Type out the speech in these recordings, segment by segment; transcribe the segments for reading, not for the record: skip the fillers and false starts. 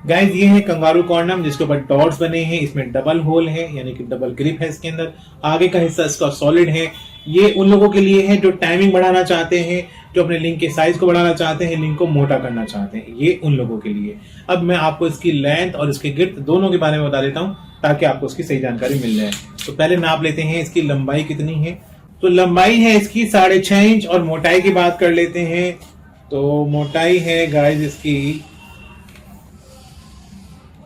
Guys ये है kangaroo condom जिसके ऊपर डॉट्स बने हैं, इसमें डबल होल है यानी कि डबल ग्रिप है इसके अंदर। आगे का हिस्सा इसका सॉलिड है। ये उन लोगों के लिए है जो टाइमिंग बढ़ाना चाहते हैं, जो अपने लिंक के साइज को बढ़ाना चाहते हैं, लिंक को मोटा करना चाहते हैं, ये उन लोगों के लिए। अब मैं आपको इसकी लेंथ और इसके गिर्थ दोनों के बारे में बता देता हूँ ताकि आपको इसकी सही जानकारी मिल जाए। तो पहले नाप लेते हैं इसकी लंबाई कितनी है। तो लंबाई है इसकी 6.5 इंच और मोटाई की बात कर लेते हैं। तो मोटाई है गाइज इसकी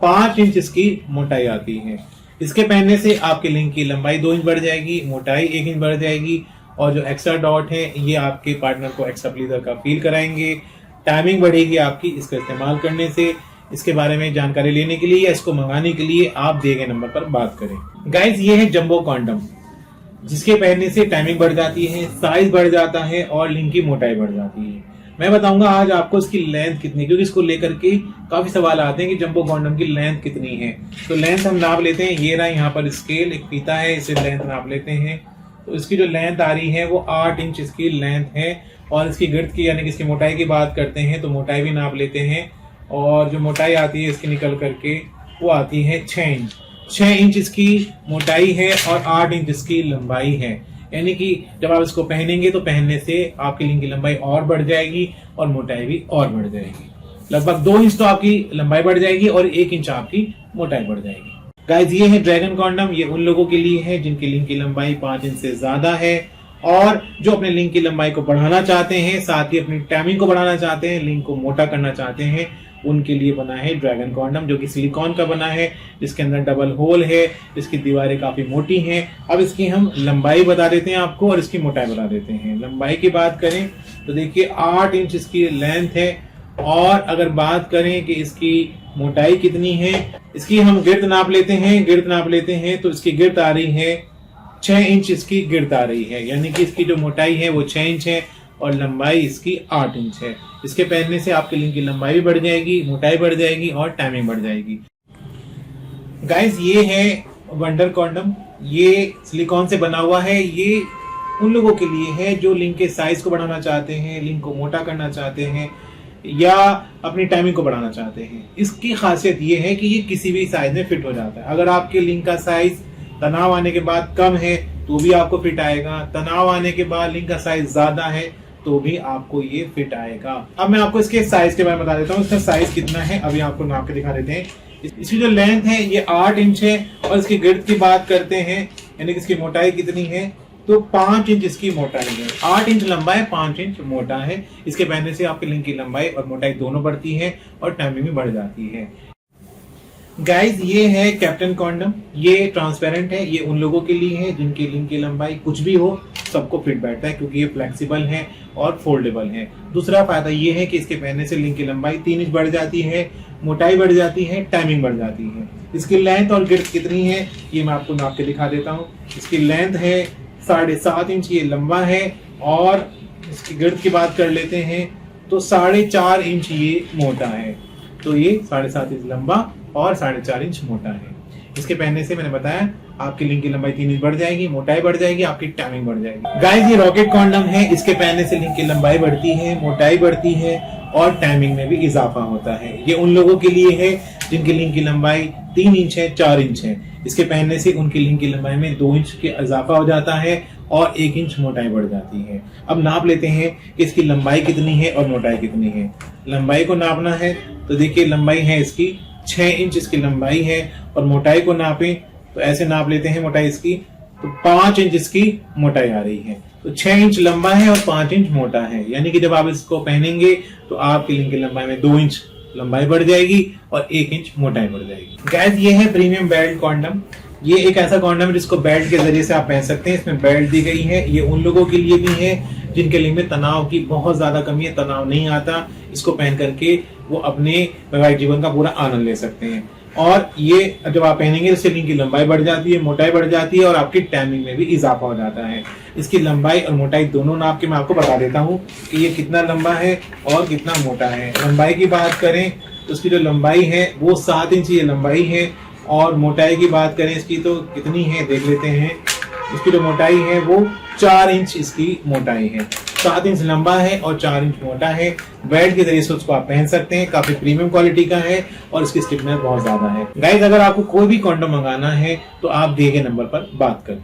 5 इंच इसकी मोटाई आती है। इसके पहनने से आपके लिंक की लंबाई 2 इंच बढ़ जाएगी, मोटाई 1 इंच बढ़ जाएगी और जो एक्स्ट्रा डॉट है ये आपके पार्टनर को एक्स्ट्रा प्लीजर का फील कराएंगे। टाइमिंग बढ़ेगी आपकी इसका इस्तेमाल करने से। इसके बारे में जानकारी लेने के लिए या इसको मंगाने के लिए आप दिए गए नंबर पर बात करें। गाइज ये है जंबो कॉन्डम जिसके पहनने से टाइमिंग बढ़ जाती है, साइज बढ़ जाता है और लिंक की मोटाई बढ़ जाती है। मैं बताऊंगा आज आपको इसकी लेंथ कितनी, क्योंकि इसको लेकर के काफी सवाल आते हैं कि जंबो कॉन्डम की लेंथ कितनी है। तो लेंथ हम नाप लेते हैं। ये रहा यहाँ पर स्केल, एक फीता है, इसे लेंथ नाप लेते हैं। तो इसकी जो लेंथ आ रही है वो 8 इंच इसकी लेंथ है। और इसकी गिर्थ की यानी कि इसकी मोटाई की बात करते हैं तो मोटाई भी नाप लेते हैं। और जो मोटाई आती है इसकी निकल करके वो आती है 6 इंच। 6 इंच इसकी मोटाई है और 8 इंच इसकी लंबाई है। यानी कि जब आप इसको पहनेंगे तो पहनने से आपकी लिंक की लंबाई और बढ़ जाएगी और मोटाई भी और बढ़ जाएगी। लगभग 2 इंच तो आपकी लंबाई बढ़ जाएगी और 1 इंच आपकी मोटाई बढ़ जाएगी। गाइज ये है ड्रैगन कॉन्डम। ये उन लोगों के लिए है जिनकी लिंक की लंबाई 5 इंच से ज्यादा है और जो अपने लिंक की लंबाई को बढ़ाना चाहते हैं, साथ ही अपनी टाइमिंग को बढ़ाना चाहते हैं, लिंक को मोटा करना चाहते हैं, उनके लिए बना है ड्रैगन कॉन्डम जो कि सिलिकॉन का बना है, जिसके अंदर डबल होल है, जिसकी दीवारें काफी मोटी हैं। अब इसकी हम लंबाई बता देते हैं आपको और इसकी मोटाई बता देते हैं। लंबाई की बात करें तो देखिए 8 इंच इसकी लेंथ है। और अगर बात करें कि इसकी मोटाई कितनी है, इसकी हम गिर्थ नाप लेते हैं। गिर्थ नाप लेते हैं तो इसकी गिर्थ आ रही है 6 इंच इसकी गिर्थ आ रही है। यानी कि इसकी जो मोटाई है वो 6 इंच है और लंबाई इसकी 8 इंच है। इसके पहनने से आपके लिंक की लंबाई भी बढ़ जाएगी, मोटाई बढ़ जाएगी और टाइमिंग बढ़ जाएगी। गाइस ये है वंडर कॉन्डम। ये सिलिकॉन से बना हुआ है। ये उन लोगों के लिए है जो लिंक के साइज को बढ़ाना चाहते हैं, लिंक को मोटा करना चाहते हैं या अपनी टाइमिंग को बढ़ाना चाहते हैं। इसकी खासियत ये है कि ये किसी भी साइज में फिट हो जाता है। अगर आपके लिंक का साइज तनाव आने के बाद कम है तो भी आपको फिट आएगा, तनाव आने के बाद लिंक का साइज ज्यादा है तो भी आपको ये फिट आएगा। अब मैं आपको इसके साइज के बारे में बता देता हूँ। इसका साइज कितना है अभी आपको नाप के दिखा देते हैं। इसकी जो लेंथ है ये 8 इंच है और इसकी गिर्थ की बात करते हैं यानी कि इसकी मोटाई कितनी है तो 5 इंच इसकी मोटाई है। 8 इंच लंबा है, 5 इंच मोटा है। इसके पहनने से आपके लिंक की लंबाई और मोटाई दोनों बढ़ती है और टाइमिंग भी बढ़ जाती है। गाइज ये है कैप्टन कॉन्डम। ये ट्रांसपेरेंट है। ये उन लोगों के लिए है जिनकी लिंक की लंबाई कुछ भी हो सबको फिट बैठता है क्योंकि ये फ्लेक्सिबल है और फोल्डेबल है। दूसरा फायदा ये है कि इसके पहनने से लिंक की लंबाई 3 इंच बढ़ जाती है, मोटाई बढ़ जाती है, टाइमिंग बढ़ जाती है। इसकी लेंथ और गिर्थ कितनी है ये मैं आपको नाप के दिखा देता हूँ। इसकी लेंथ है 7.5 इंच ये लंबा है और इसकी गिर्थ की बात कर लेते हैं तो 4.5 इंच ये मोटा है। तो ये 7.5 इंच लंबा और 4.5 इंच मोटा है। इसके पहनने से मैंने बताया आपकी लिंक की लंबाई 3 इंच बढ़ जाएगी, मोटाई बढ़ जाएगी, आपकी टाइमिंग बढ़ जाएगी। गाइस ये रॉकेट कॉन्डम है। इसके पहनने से लिंक की लंबाई बढ़ती है, मोटाई बढ़ती है और टाइमिंग में भी इजाफा होता है। ये उन लोगों के लिए है जिनकी लिंक की लंबाई 3 इंच है, 4 इंच है। इसके पहनने से उनकी लिंक की लंबाई में 2 इंच के इजाफा हो जाता है और 1 इंच मोटाई बढ़ जाती है। अब नाप लेते हैं कि इसकी लंबाई कितनी है और मोटाई कितनी है। लंबाई को नापना है तो देखिए लंबाई है इसकी 6 इंच इसकी लंबाई है और मोटाई को नापें तो ऐसे नाप लेते हैं मोटाई इसकी तो 5 इंच इसकी मोटाई आ रही है। तो 6 इंच लंबा है और 5 इंच मोटा है। यानी कि जब आप इसको पहनेंगे तो आपकी लिंक की लंबाई में 2 इंच लंबाई बढ़ जाएगी और 1 इंच मोटाई बढ़ जाएगी। गाइस ये है प्रीमियम बेल्ट कॉन्डम। ये एक ऐसा कॉन्डम है जिसको बेल्ट के जरिए से आप पहन सकते हैं। इसमें बेल्ट दी गई है। ये उन लोगों के लिए भी है जिनके लिंक में तनाव की बहुत ज्यादा कमी है, तनाव नहीं आता। इसको पहन करके वो अपने वैवाहिक जीवन का पूरा आनंद ले सकते हैं। और ये जब आप पहनेंगे तो लिंक की लंबाई बढ़ जाती है, मोटाई बढ़ जाती है और आपकी टाइमिंग में भी इजाफा हो जाता है। इसकी लंबाई और मोटाई दोनों नाप के मैं आपको बता देता हूँ कि ये कितना लंबा है और कितना मोटा है। लंबाई की बात करें तो इसकी जो लंबाई है वो 7 इंच ये लंबाई है और मोटाई की बात करें इसकी तो कितनी है देख लेते हैं। इसकी जो मोटाई है वो 4 इंच इसकी मोटाई है। 7 इंच लंबा है और 4 इंच मोटा है। बेल्ट के जरिए से उसको आप पहन सकते हैं, काफी प्रीमियम क्वालिटी का है और इसकी स्टिफनेस बहुत ज्यादा है। गाइस अगर आपको कोई भी कॉन्डोम मंगाना है तो आप दिए गए नंबर पर बात करें।